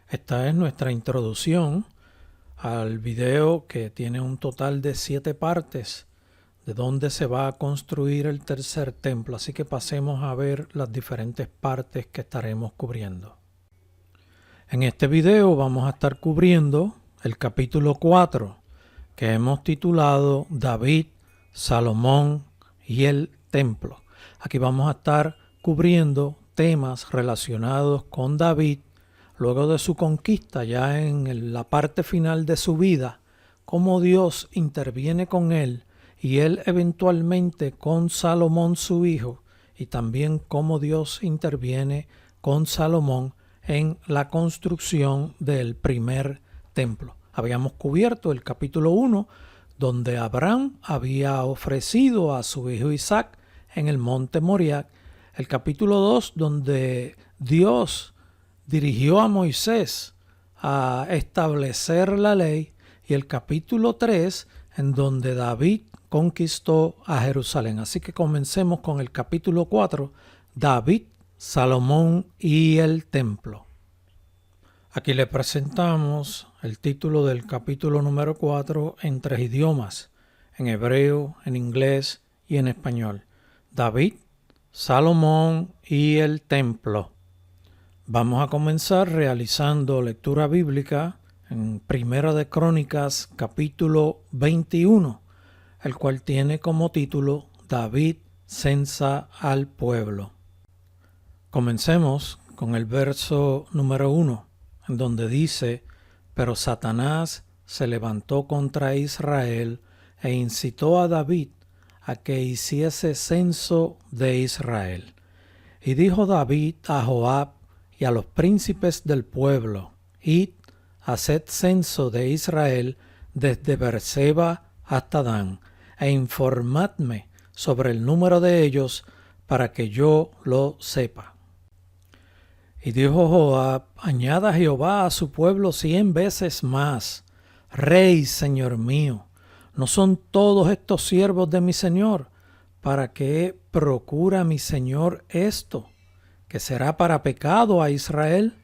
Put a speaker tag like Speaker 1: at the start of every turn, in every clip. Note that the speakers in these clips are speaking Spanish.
Speaker 1: Esta es nuestra introducción al video que tiene un total de 7 partes de donde se va a construir el tercer templo. Así que pasemos a ver las diferentes partes que estaremos cubriendo. En este video vamos a estar cubriendo el capítulo 4 que hemos titulado David, Salomón y el templo. Aquí vamos a estar cubriendo temas relacionados con David luego de su conquista, ya en la parte final de su vida, cómo Dios interviene con él y él eventualmente con Salomón su hijo, y también cómo Dios interviene con Salomón en la construcción del primer templo. Habíamos cubierto el capítulo 1, donde Abraham había ofrecido a su hijo Isaac en el monte Moriah. El capítulo 2, donde Dios dirigió a Moisés a establecer la ley, y el capítulo 3, en donde David conquistó a Jerusalén. Así que comencemos con el capítulo 4, David, Salomón y el templo. Aquí le presentamos el título del capítulo número 4 en 3 idiomas, en hebreo, en inglés y en español. David, Salomón y el templo. Vamos a comenzar realizando lectura bíblica en Primera de Crónicas, capítulo 21, el cual tiene como título David censa al pueblo. Comencemos con el verso número 1, en donde dice: Pero Satanás se levantó contra Israel e incitó a David a que hiciese censo de Israel. Y dijo David a Joab y a los príncipes del pueblo: Id, haced censo de Israel desde Beerseba hasta Dan, e informadme sobre el número de ellos para que yo lo sepa. Y dijo Joab: Añada Jehová a su pueblo 100 veces más. Rey, señor mío, ¿no son todos estos siervos de mi señor? ¿Para qué procura mi señor esto? ¿Que será para pecado a Israel?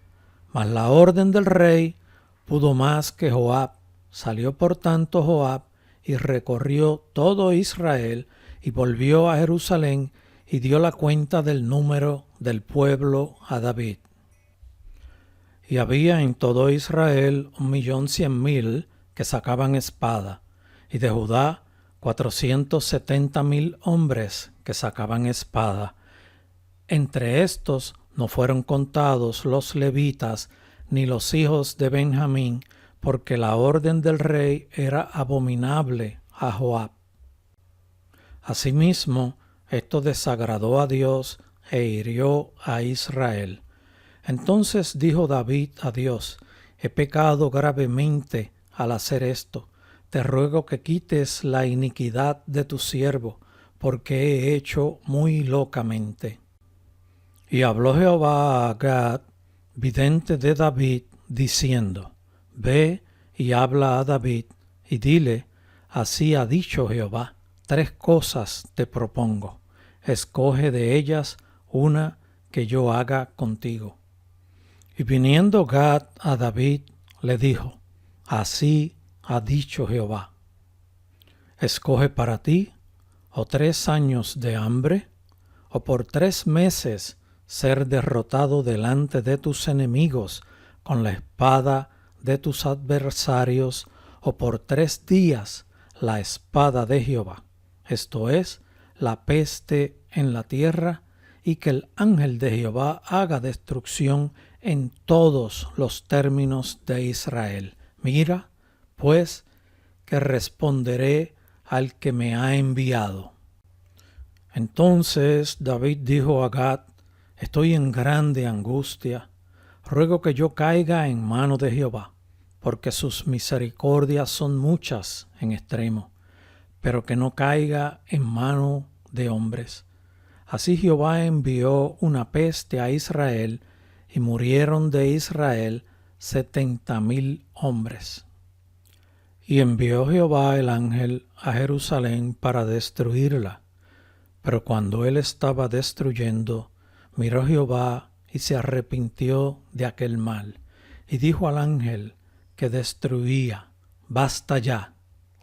Speaker 1: Mas la orden del rey pudo más que Joab. Salió por tanto Joab y recorrió todo Israel y volvió a Jerusalén y dio la cuenta del número del pueblo a David. Y había en todo Israel 1.100.000 que sacaban espada, y de Judá 470.000 hombres que sacaban espada. Entre estos no fueron contados los levitas ni los hijos de Benjamín, porque la orden del rey era abominable a Joab. Asimismo, esto desagradó a Dios e hirió a Israel. Entonces dijo David a Dios: He pecado gravemente al hacer esto. Te ruego que quites la iniquidad de tu siervo, porque he hecho muy locamente. Y habló Jehová a Gad, vidente de David, diciendo: Ve y habla a David, y dile: Así ha dicho Jehová, 3 cosas te propongo. Escoge de ellas una que yo haga contigo. Y viniendo Gad a David, le dijo: Así ha dicho Jehová. Escoge para ti, o 3 años de hambre, o por 3 meses ser derrotado delante de tus enemigos con la espada de tus adversarios, o por 3 días la espada de Jehová, esto es, la peste en la tierra, y que el ángel de Jehová haga destrucción en todos los términos de Israel. Mira, pues, que responderé al que me ha enviado. Entonces David dijo a Gad: Estoy en grande angustia. Ruego que yo caiga en mano de Jehová, porque sus misericordias son muchas en extremo, pero que no caiga en mano de hombres. Así Jehová envió una peste a Israel, y murieron de Israel 70.000 hombres. Y envió Jehová el ángel a Jerusalén para destruirla. Pero cuando él estaba destruyendo, miró Jehová y se arrepintió de aquel mal, y dijo al ángel que destruía: basta ya,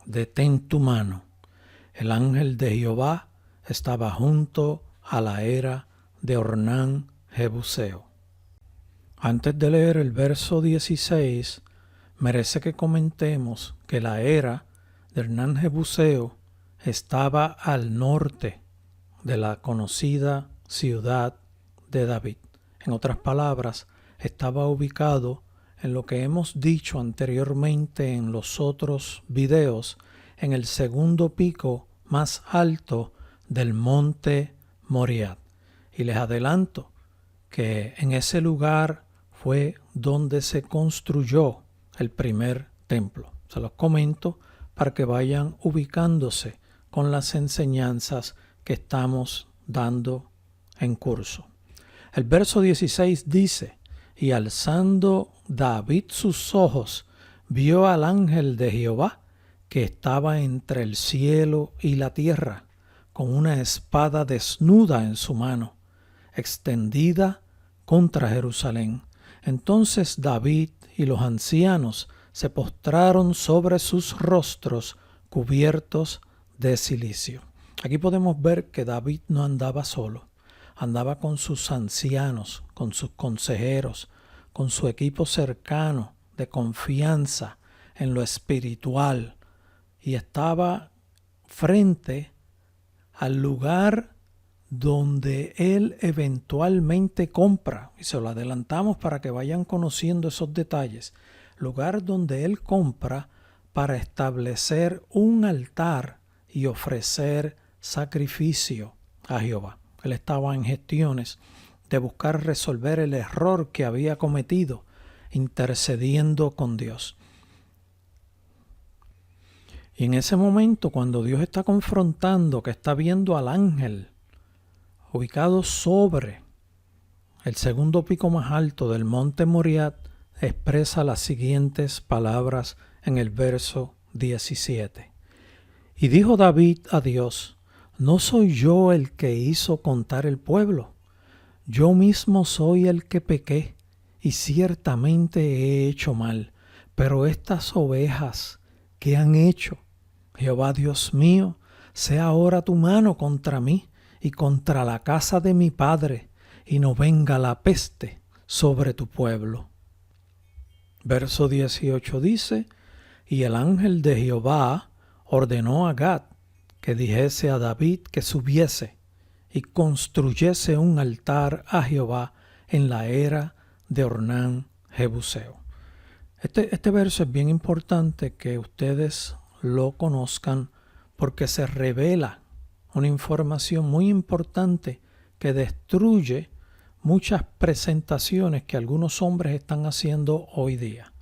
Speaker 1: detén tu mano. El ángel de Jehová estaba junto a la era de Ornán Jebuseo. Antes de leer el verso 16, merece que comentemos que la era de Ornán Jebuseo estaba al norte de la conocida ciudad de David. En otras palabras, estaba ubicado en lo que hemos dicho anteriormente en los otros videos, en el segundo pico más alto del monte Moriah. Y les adelanto que en ese lugar fue donde se construyó el primer templo. Se los comento para que vayan ubicándose con las enseñanzas que estamos dando en curso. El verso 16 dice: y alzando David sus ojos, vio al ángel de Jehová que estaba entre el cielo y la tierra, con una espada desnuda en su mano, extendida contra Jerusalén. Entonces David y los ancianos se postraron sobre sus rostros cubiertos de cilicio. Aquí podemos ver que David no andaba solo, andaba con sus ancianos, con sus consejeros, con su equipo cercano de confianza en lo espiritual, y estaba frente al lugar donde él eventualmente compra, y se lo adelantamos para que vayan conociendo esos detalles, lugar donde él compra para establecer un altar y ofrecer sacrificio a Jehová. Él estaba en gestiones de buscar resolver el error que había cometido, intercediendo con Dios. Y en ese momento, cuando Dios está confrontando, que está viendo al ángel ubicado sobre el segundo pico más alto del monte Moriah, expresa las siguientes palabras en el verso 17. Y dijo David a Dios: ¿no soy yo el que hizo contar el pueblo? Yo mismo soy el que pequé, y ciertamente he hecho mal. Pero estas ovejas, ¿qué han hecho? Jehová Dios mío, sea ahora tu mano contra mí y contra la casa de mi padre, y no venga la peste sobre tu pueblo. Verso 18 dice: y el ángel de Jehová ordenó a Gad que dijese a David que subiese y construyese un altar a Jehová en la era de Ornán Jebuseo. Este verso es bien importante que ustedes lo conozcan, porque se revela una información muy importante que destruye muchas presentaciones que algunos hombres están haciendo hoy día.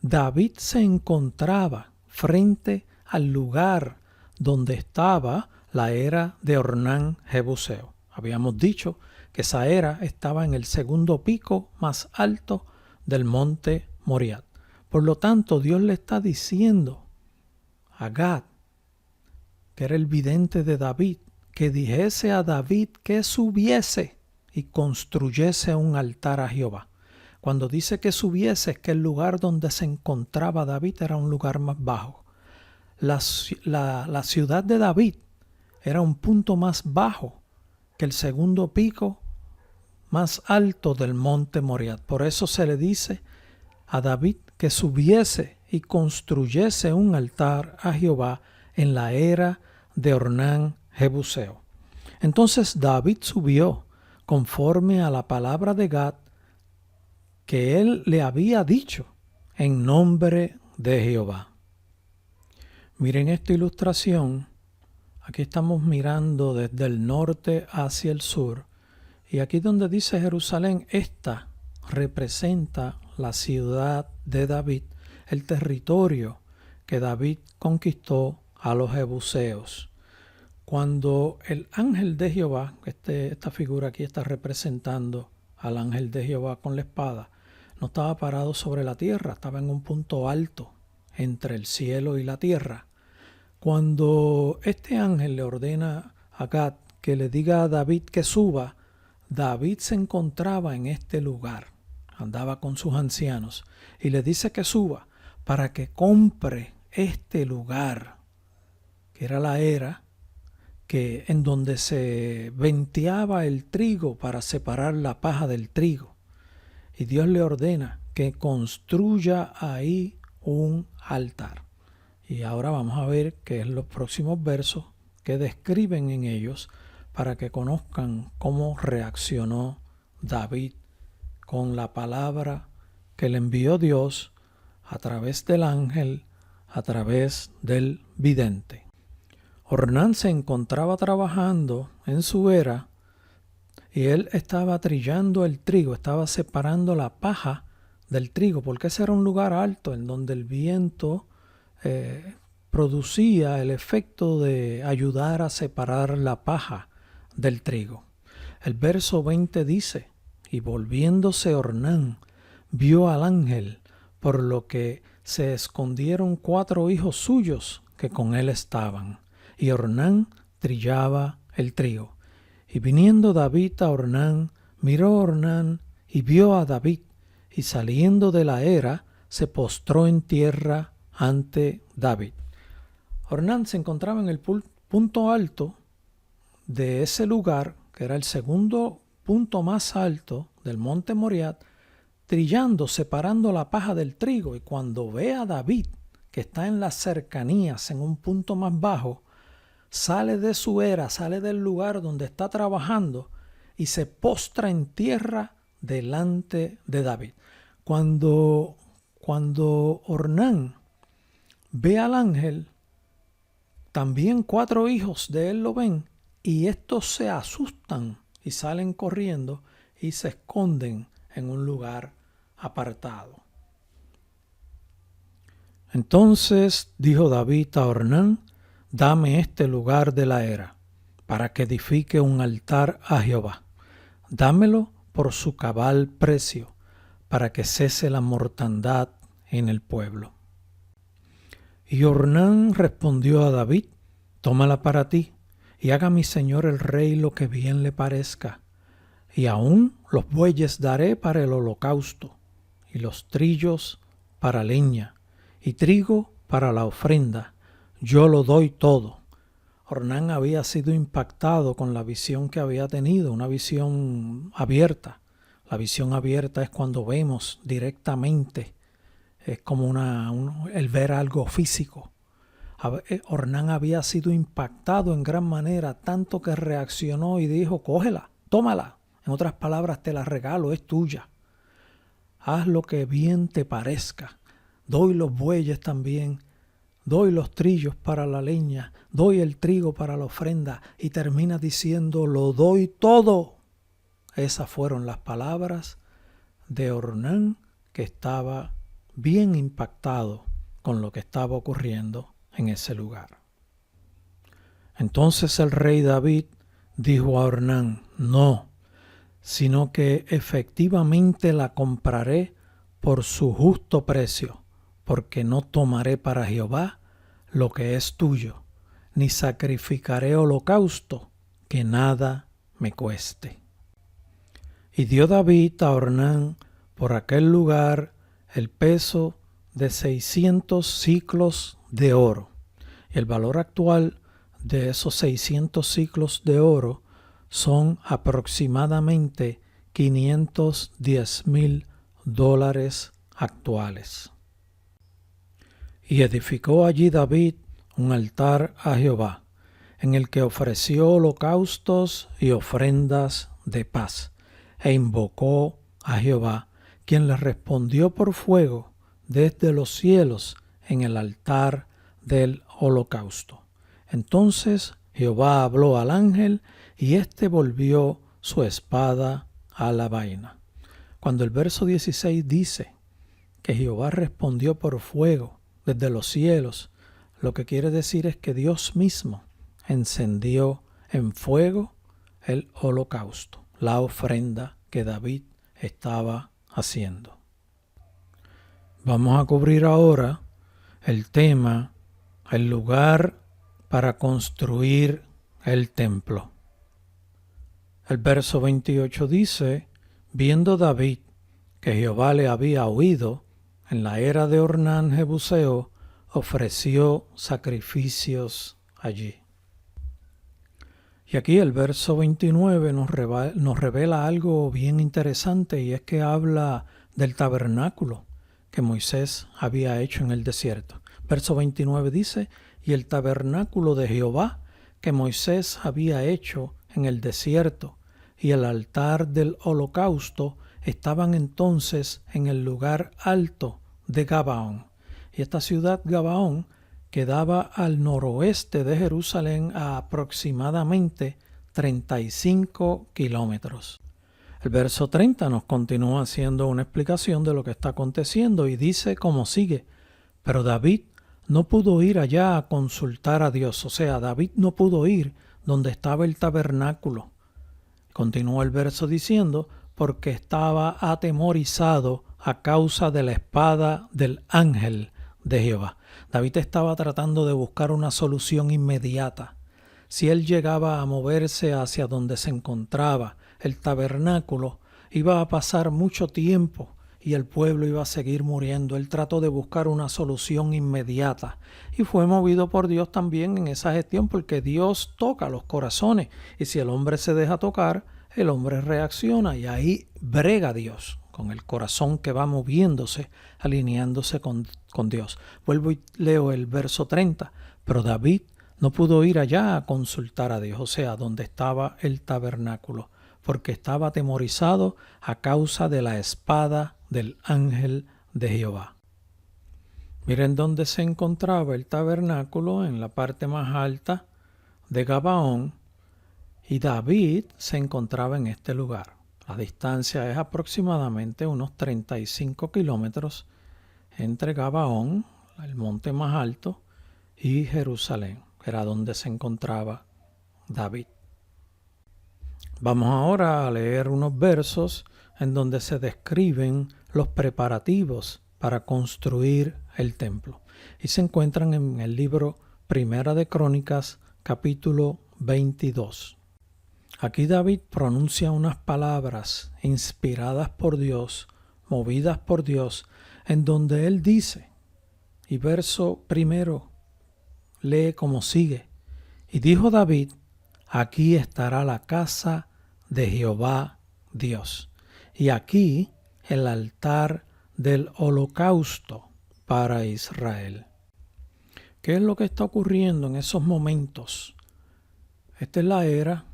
Speaker 1: David se encontraba frente al lugar donde estaba la era de Ornán Jebuseo. Habíamos dicho que esa era estaba en el segundo pico más alto del monte Moriah. Por lo tanto, Dios le está diciendo a Gad, que era el vidente de David, que dijese a David que subiese y construyese un altar a Jehová. Cuando dice que subiese, es que el lugar donde se encontraba David era un lugar más bajo. La ciudad de David era un punto más bajo que el segundo pico más alto del monte Moriah. Por eso se le dice a David que subiese y construyese un altar a Jehová en la era de Ornán Jebuseo. Entonces David subió conforme a la palabra de Gad que él le había dicho en nombre de Jehová. Miren esta ilustración. Aquí estamos mirando desde el norte hacia el sur. Y aquí donde dice Jerusalén, esta representa la ciudad de David, el territorio que David conquistó a los jebuseos. Cuando el ángel de Jehová, esta figura aquí está representando al ángel de Jehová con la espada, no estaba parado sobre la tierra, estaba en un punto alto entre el cielo y la tierra. Cuando este ángel le ordena a Gad que le diga a David que suba, David se encontraba en este lugar, andaba con sus ancianos, y le dice que suba para que compre este lugar, que era la era en donde se venteaba el trigo para separar la paja del trigo. Y Dios le ordena que construya ahí un altar. Y ahora vamos a ver qué es los próximos versos que describen en ellos para que conozcan cómo reaccionó David con la palabra que le envió Dios a través del ángel, a través del vidente. Ornán se encontraba trabajando en su era y él estaba trillando el trigo, estaba separando la paja del trigo, porque ese era un lugar alto en donde el viento producía el efecto de ayudar a separar la paja del trigo. El verso 20 dice: y volviéndose Ornán, vio al ángel, por lo que se escondieron 4 hijos suyos que con él estaban, y Ornán trillaba el trigo. Y viniendo David a Ornán, miró Ornán y vio a David, y saliendo de la era, se postró en tierra ante David. Ornán se encontraba en el punto alto de ese lugar, que era el segundo punto más alto del monte Moriat, trillando, separando la paja del trigo. Y cuando ve a David, que está en las cercanías, en un punto más bajo, sale de su era, sale del lugar donde está trabajando y se postra en tierra delante de David. Cuando Ornán ve al ángel, también 4 hijos de él lo ven, y estos se asustan y salen corriendo y se esconden en un lugar apartado. Entonces dijo David a Ornán: dame este lugar de la era, para que edifique un altar a Jehová. Dámelo por su cabal precio, para que cese la mortandad en el pueblo. Y Ornán respondió a David: tómala para ti, y haga mi señor el rey lo que bien le parezca. Y aún los bueyes daré para el holocausto, y los trillos para leña, y trigo para la ofrenda. Yo lo doy todo. Ornán había sido impactado con la visión que había tenido, una visión abierta. La visión abierta es cuando vemos directamente, es como el ver algo físico. Ornán había sido impactado en gran manera, tanto que reaccionó y dijo: cógela, tómala. En otras palabras, te la regalo, es tuya. Haz lo que bien te parezca. Doy los bueyes también, doy los trillos para la leña, doy el trigo para la ofrenda, y termina diciendo: lo doy todo. Esas fueron las palabras de Ornán, que estaba bien impactado con lo que estaba ocurriendo en ese lugar. Entonces el rey David dijo a Ornán: no, sino que efectivamente la compraré por su justo precio, porque no tomaré para Jehová lo que es tuyo, ni sacrificaré holocausto que nada me cueste. Y dio David a Ornán por aquel lugar el peso de 600 siclos de oro. Y el valor actual de esos 600 siclos de oro son aproximadamente $510,000 actuales. Y edificó allí David un altar a Jehová, en el que ofreció holocaustos y ofrendas de paz, e invocó a Jehová, quien le respondió por fuego desde los cielos en el altar del holocausto. Entonces Jehová habló al ángel, y éste volvió su espada a la vaina. Cuando el verso 16 dice que Jehová respondió por fuego desde los cielos, lo que quiere decir es que Dios mismo encendió en fuego el holocausto, la ofrenda que David estaba haciendo. Vamos a cubrir ahora el tema, el lugar para construir el templo. El verso 28 dice: viendo David que Jehová le había oído, en la era de Ornán Jebuseo, ofreció sacrificios allí. Y aquí el verso 29 nos revela algo bien interesante, y es que habla del tabernáculo que Moisés había hecho en el desierto. Verso 29 dice: y el tabernáculo de Jehová que Moisés había hecho en el desierto y el altar del holocausto estaban entonces en el lugar alto de Gabaón. Y esta ciudad Gabaón quedaba al noroeste de Jerusalén a aproximadamente 35 kilómetros. El verso 30 nos continúa haciendo una explicación de lo que está aconteciendo y dice como sigue: pero David no pudo ir allá a consultar a Dios. O sea, David no pudo ir donde estaba el tabernáculo. Continúa el verso diciendo: porque estaba atemorizado a causa de la espada del ángel de Jehová. David estaba tratando de buscar una solución inmediata. Si él llegaba a moverse hacia donde se encontraba el tabernáculo, iba a pasar mucho tiempo y el pueblo iba a seguir muriendo. Él trató de buscar una solución inmediata y fue movido por Dios también en esa gestión, porque Dios toca los corazones y si el hombre se deja tocar, el hombre reacciona, y ahí brega Dios con el corazón que va moviéndose, alineándose con Dios. Vuelvo y leo el verso 30. Pero David no pudo ir allá a consultar a Dios, o sea, donde estaba el tabernáculo, porque estaba atemorizado a causa de la espada del ángel de Jehová. Miren dónde se encontraba el tabernáculo, en la parte más alta de Gabaón, y David se encontraba en este lugar. La distancia es aproximadamente unos 35 kilómetros entre Gabaón, el monte más alto, y Jerusalén, que era donde se encontraba David. Vamos ahora a leer unos versos en donde se describen los preparativos para construir el templo. Y se encuentran en el libro Primera de Crónicas, capítulo 22. Aquí David pronuncia unas palabras inspiradas por Dios, movidas por Dios, en donde él dice, y verso primero lee como sigue: y dijo David: aquí estará la casa de Jehová Dios, y aquí el altar del holocausto para Israel. ¿Qué es lo que está ocurriendo en esos momentos? Esta es la era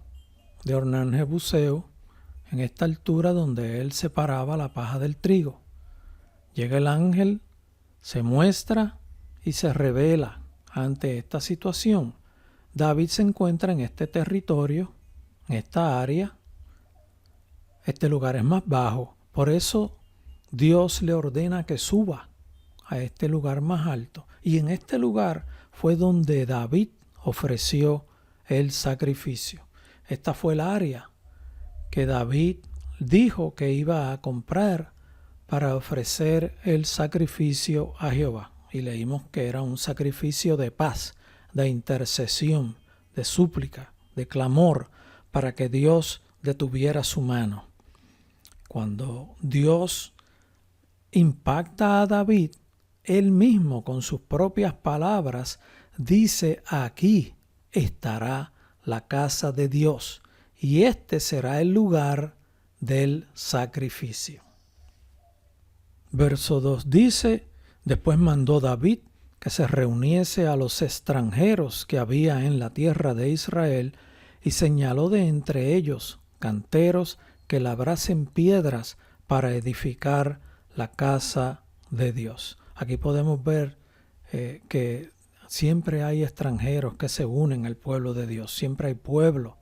Speaker 1: de Ornán Jebuseo, en esta altura donde él separaba la paja del trigo. Llega el ángel, se muestra y se revela ante esta situación. David se encuentra en este territorio, en esta área. Este lugar es más bajo, por eso Dios le ordena que suba a este lugar más alto. Y en este lugar fue donde David ofreció el sacrificio. Esta fue el área que David dijo que iba a comprar para ofrecer el sacrificio a Jehová. Y leímos que era un sacrificio de paz, de intercesión, de súplica, de clamor, para que Dios detuviera su mano. Cuando Dios impacta a David, él mismo con sus propias palabras dice: aquí estará la casa de Dios, y este será el lugar del sacrificio. Verso 2 dice: después mandó David que se reuniese a los extranjeros que había en la tierra de Israel, y señaló de entre ellos canteros que labrasen piedras para edificar la casa de Dios. Aquí podemos ver que siempre hay extranjeros que se unen al pueblo de Dios. Siempre hay pueblo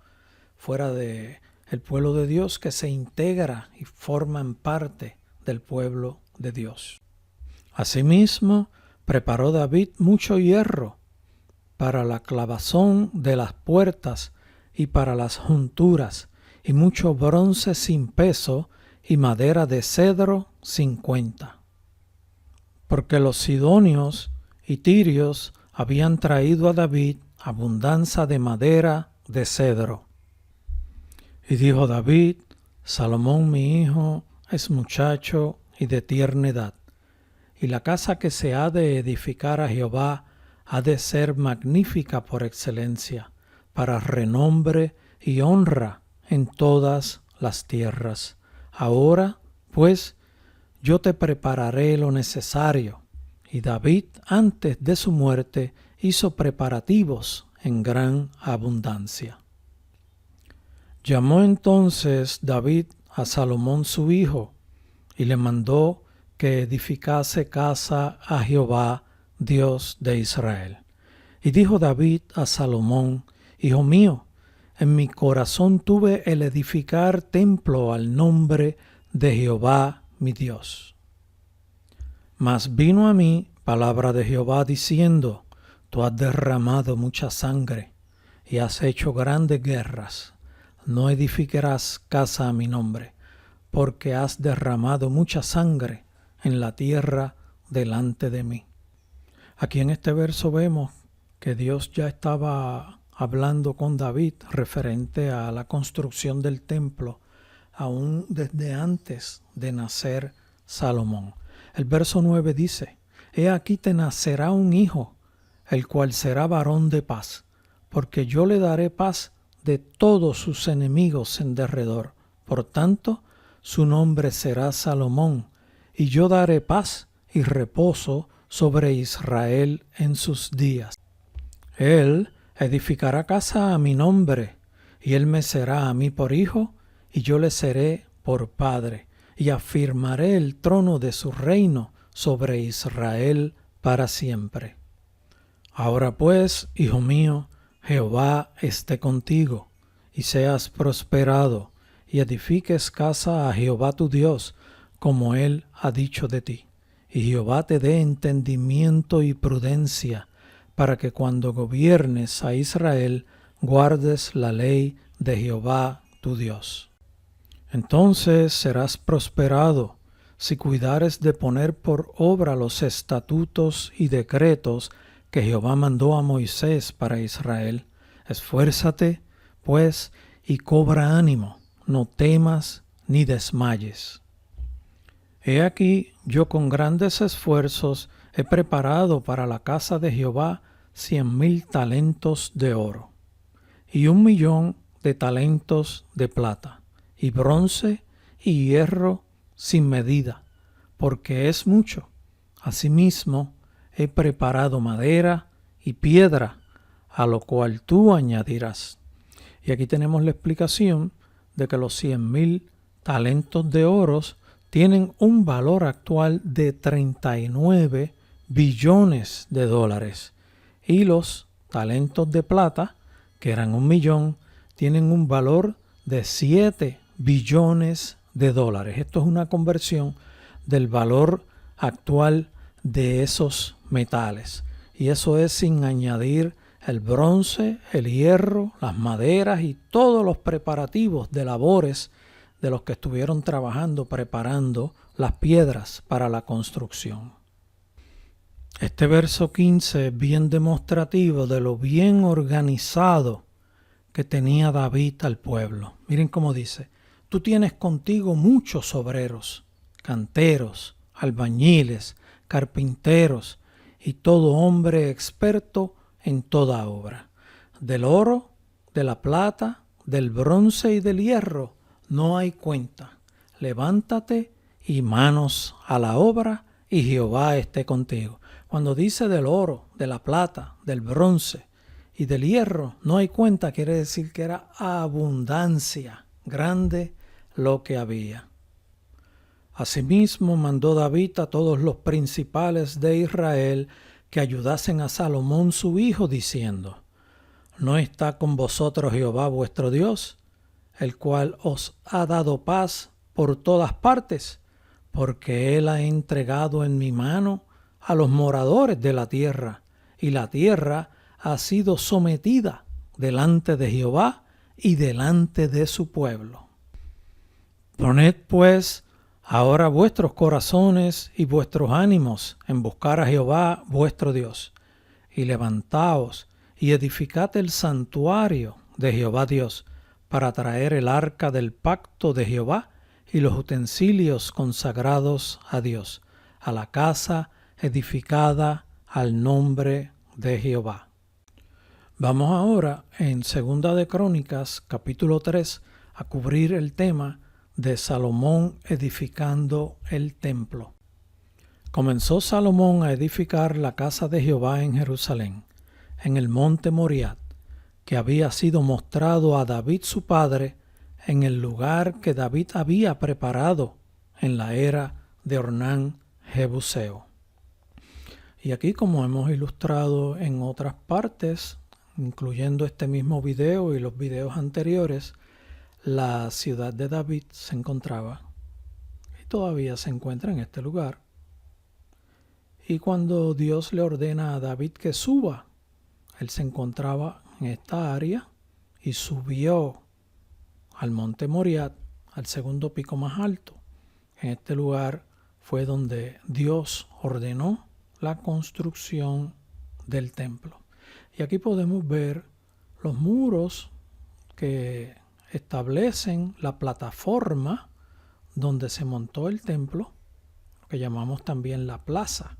Speaker 1: fuera del pueblo de Dios que se integra y forman parte del pueblo de Dios. Asimismo, preparó David mucho hierro para la clavazón de las puertas y para las junturas, y mucho bronce sin peso y madera de cedro sin cuenta. Porque los sidonios y tirios habían traído a David abundancia de madera de cedro. Y dijo David: Salomón mi hijo es muchacho y de tierna edad, y la casa que se ha de edificar a Jehová ha de ser magnífica por excelencia, para renombre y honra en todas las tierras. Ahora, pues, yo te prepararé lo necesario. Y David, antes de su muerte, hizo preparativos en gran abundancia. Llamó entonces David a Salomón su hijo, y le mandó que edificase casa a Jehová, Dios de Israel. Y dijo David a Salomón: Hijo mío, en mi corazón tuve el edificar templo al nombre de Jehová mi Dios. Mas vino a mí palabra de Jehová diciendo: Tú has derramado mucha sangre y has hecho grandes guerras. No edificarás casa a mi nombre, porque has derramado mucha sangre en la tierra delante de mí. Aquí en este verso vemos que Dios ya estaba hablando con David referente a la construcción del templo, aún desde antes de nacer Salomón. El verso 9 dice: He aquí te nacerá un hijo, el cual será varón de paz, porque yo le daré paz de todos sus enemigos en derredor. Por tanto, su nombre será Salomón, y yo daré paz y reposo sobre Israel en sus días. Él edificará casa a mi nombre, y él me será a mí por hijo, y yo le seré por padre, y afirmaré el trono de su reino sobre Israel para siempre. Ahora pues, hijo mío, Jehová esté contigo, y seas prosperado, y edifiques casa a Jehová tu Dios, como él ha dicho de ti. Y Jehová te dé entendimiento y prudencia, para que cuando gobiernes a Israel, guardes la ley de Jehová tu Dios. Entonces serás prosperado, si cuidares de poner por obra los estatutos y decretos que Jehová mandó a Moisés para Israel. Esfuérzate, pues, y cobra ánimo, no temas ni desmayes. He aquí, yo con grandes esfuerzos he preparado para la casa de Jehová 100,000 talentos de oro, y 1,000,000 de talentos de plata, y bronce y hierro sin medida, porque es mucho. Asimismo, he preparado madera y piedra, a lo cual tú añadirás. Y aquí tenemos la explicación de que los 100,000 talentos de oro tienen un valor actual de 39 billones de dólares. Y los talentos de plata, que eran 1,000,000, tienen un valor de 7 billones de dólares. Esto es una conversión del valor actual de esos metales. Y eso es sin añadir el bronce, el hierro, las maderas y todos los preparativos de labores de los que estuvieron trabajando preparando las piedras para la construcción. Este verso 15 es bien demostrativo de lo bien organizado que tenía David al pueblo. Miren cómo dice: tú tienes contigo muchos obreros, canteros, albañiles, carpinteros y todo hombre experto en toda obra. Del oro, de la plata, del bronce y del hierro no hay cuenta. Levántate y manos a la obra, y Jehová esté contigo. Cuando dice del oro, de la plata, del bronce y del hierro, no hay cuenta, quiere decir que era abundancia, grande lo que había. Asimismo mandó David a todos los principales de Israel que ayudasen a Salomón su hijo, diciendo: ¿no está con vosotros Jehová vuestro Dios, el cual os ha dado paz por todas partes? Porque él ha entregado en mi mano a los moradores de la tierra, y la tierra ha sido sometida delante de Jehová y delante de su pueblo. Poned pues ahora vuestros corazones y vuestros ánimos en buscar a Jehová vuestro Dios, y levantaos y edificad el santuario de Jehová Dios, para traer el arca del pacto de Jehová, y los utensilios consagrados a Dios, a la casa edificada al nombre de Jehová. Vamos ahora en 2 de Crónicas, capítulo 3, a cubrir el tema de Salomón edificando el templo. Comenzó Salomón a edificar la casa de Jehová en Jerusalén, en el monte Moriat, que había sido mostrado a David su padre en el lugar que David había preparado en la era de Ornán Jebuseo. Y aquí, como hemos ilustrado en otras partes, incluyendo este mismo video y los videos anteriores, la ciudad de David se encontraba y todavía se encuentra en este lugar. Y cuando Dios le ordena a David que suba, él se encontraba en esta área y subió al monte Moriat, al segundo pico más alto. En este lugar fue donde Dios ordenó la construcción del templo. Y aquí podemos ver los muros que establecen la plataforma donde se montó el templo, lo que llamamos también la plaza.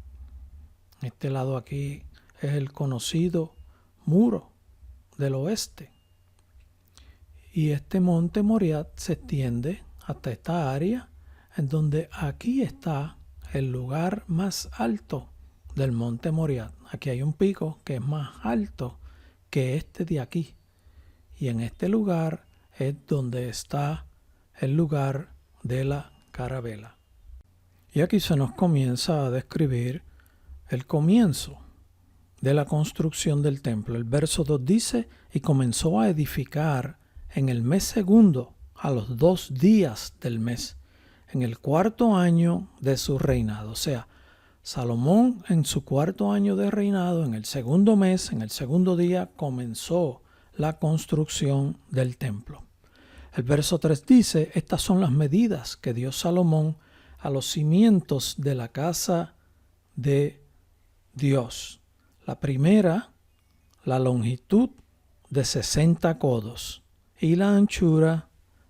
Speaker 1: Este lado aquí es el conocido muro del oeste. Y este monte Moriat se extiende hasta esta área, en donde aquí está el lugar más alto del monte Moriat. Aquí hay un pico que es más alto que este de aquí. Y en este lugar es donde está el lugar de la carabela. Y aquí se nos comienza a describir el comienzo de la construcción del templo. El verso 2 dice: y comenzó a edificar en el mes segundo, a los 2 días del mes, en el 4º año de su reinado. O sea, Salomón en su 4º año de reinado, en el segundo mes, en el segundo día, comenzó la construcción del templo. El verso 3 dice: estas son las medidas que dio Salomón a los cimientos de la casa de Dios. La primera, la longitud de 60 codos y la anchura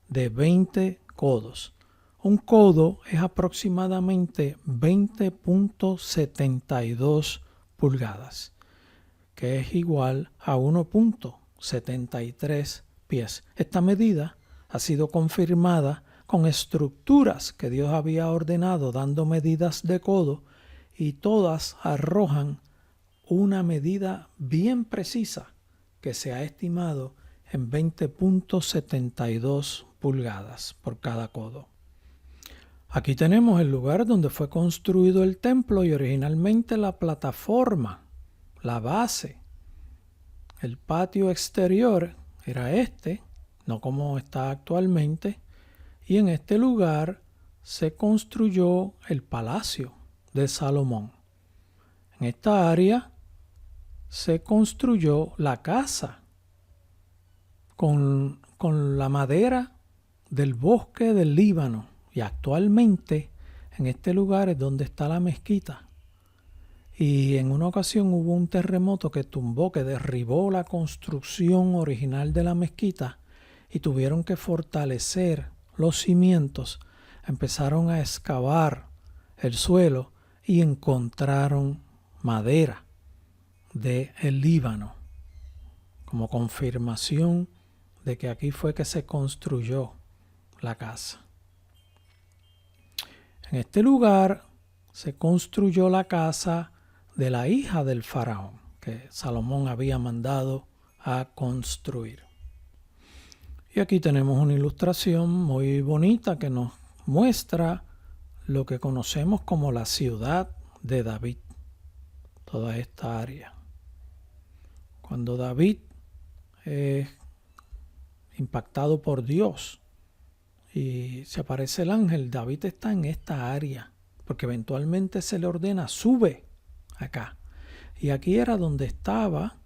Speaker 1: de 20 codos. Un codo es aproximadamente 20.72 pulgadas, que es igual a 1.73 pies. Esta medida ha sido confirmada con estructuras que Dios había ordenado dando medidas de codo, y todas arrojan una medida bien precisa que se ha estimado en 20.72 pulgadas por cada codo. Aquí tenemos el lugar donde fue construido el templo y originalmente la plataforma, la base. El patio exterior era este, no como está actualmente, y en este lugar se construyó el palacio de Salomón. En esta área se construyó la casa con la madera del bosque del Líbano, y actualmente en este lugar es donde está la mezquita. Y en una ocasión hubo un terremoto que derribó la construcción original de la mezquita, y tuvieron que fortalecer los cimientos. Empezaron a excavar el suelo y encontraron madera del Líbano como confirmación de que aquí fue que se construyó la casa. En este lugar se construyó la casa de la hija del faraón que Salomón había mandado a construir. Y aquí tenemos una ilustración muy bonita que nos muestra lo que conocemos como la ciudad de David, toda esta área. Cuando David es impactado por Dios y se aparece el ángel, David está en esta área, porque eventualmente se le ordena: sube acá. Y aquí era donde estaba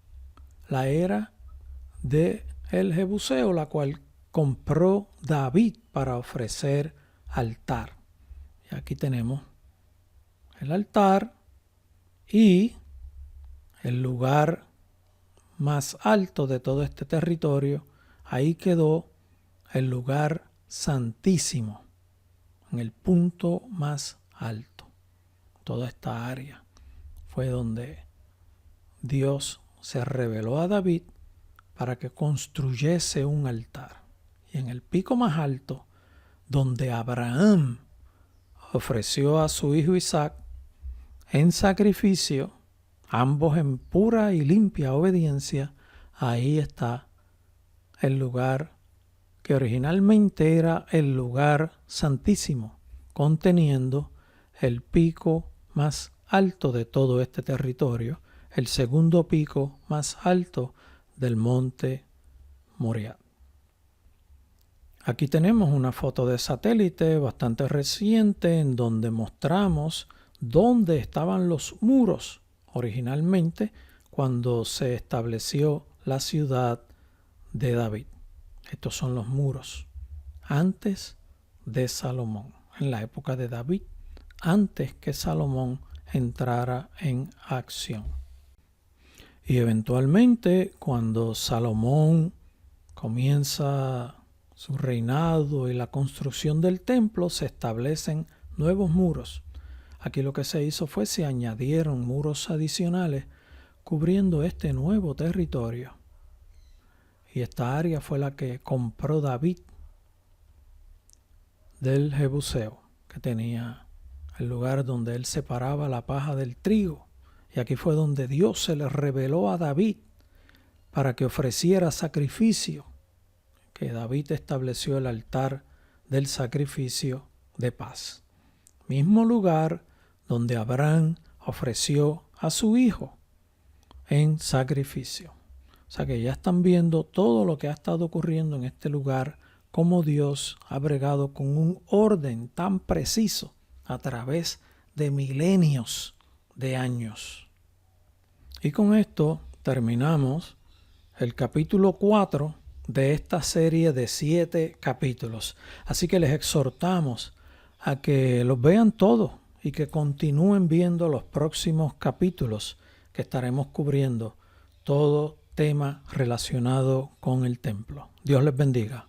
Speaker 1: la era de el Jebuseo, la cual compró David para ofrecer altar. Y aquí tenemos el altar y el lugar más alto de todo este territorio. Ahí quedó el lugar santísimo en el punto más alto. Toda esta área fue donde Dios se reveló a David para que construyese un altar. Y en el pico más alto, donde Abraham ofreció a su hijo Isaac en sacrificio, ambos en pura y limpia obediencia, ahí está el lugar que originalmente era el lugar santísimo, conteniendo el pico más alto de todo este territorio, el segundo pico más alto del monte Moriah. Aquí tenemos una foto de satélite bastante reciente en donde mostramos dónde estaban los muros originalmente cuando se estableció la ciudad de David. Estos son los muros antes de Salomón, en la época de David, antes que Salomón entrara en acción. Y eventualmente, cuando Salomón comienza su reinado y la construcción del templo, se establecen nuevos muros. Aquí lo que se hizo fue se añadieron muros adicionales cubriendo este nuevo territorio. Y esta área fue la que compró David del Jebuseo, que tenía el lugar donde él separaba la paja del trigo. Y aquí fue donde Dios se le reveló a David para que ofreciera sacrificio, que David estableció el altar del sacrificio de paz. Mismo lugar donde Abraham ofreció a su hijo en sacrificio. O sea que ya están viendo todo lo que ha estado ocurriendo en este lugar, cómo Dios ha bregado con un orden tan preciso a través de milenios de años. Y con esto terminamos el capítulo 4 de esta serie de 7 capítulos. Así que les exhortamos a que los vean todos y que continúen viendo los próximos capítulos que estaremos cubriendo todo tema relacionado con el templo. Dios les bendiga.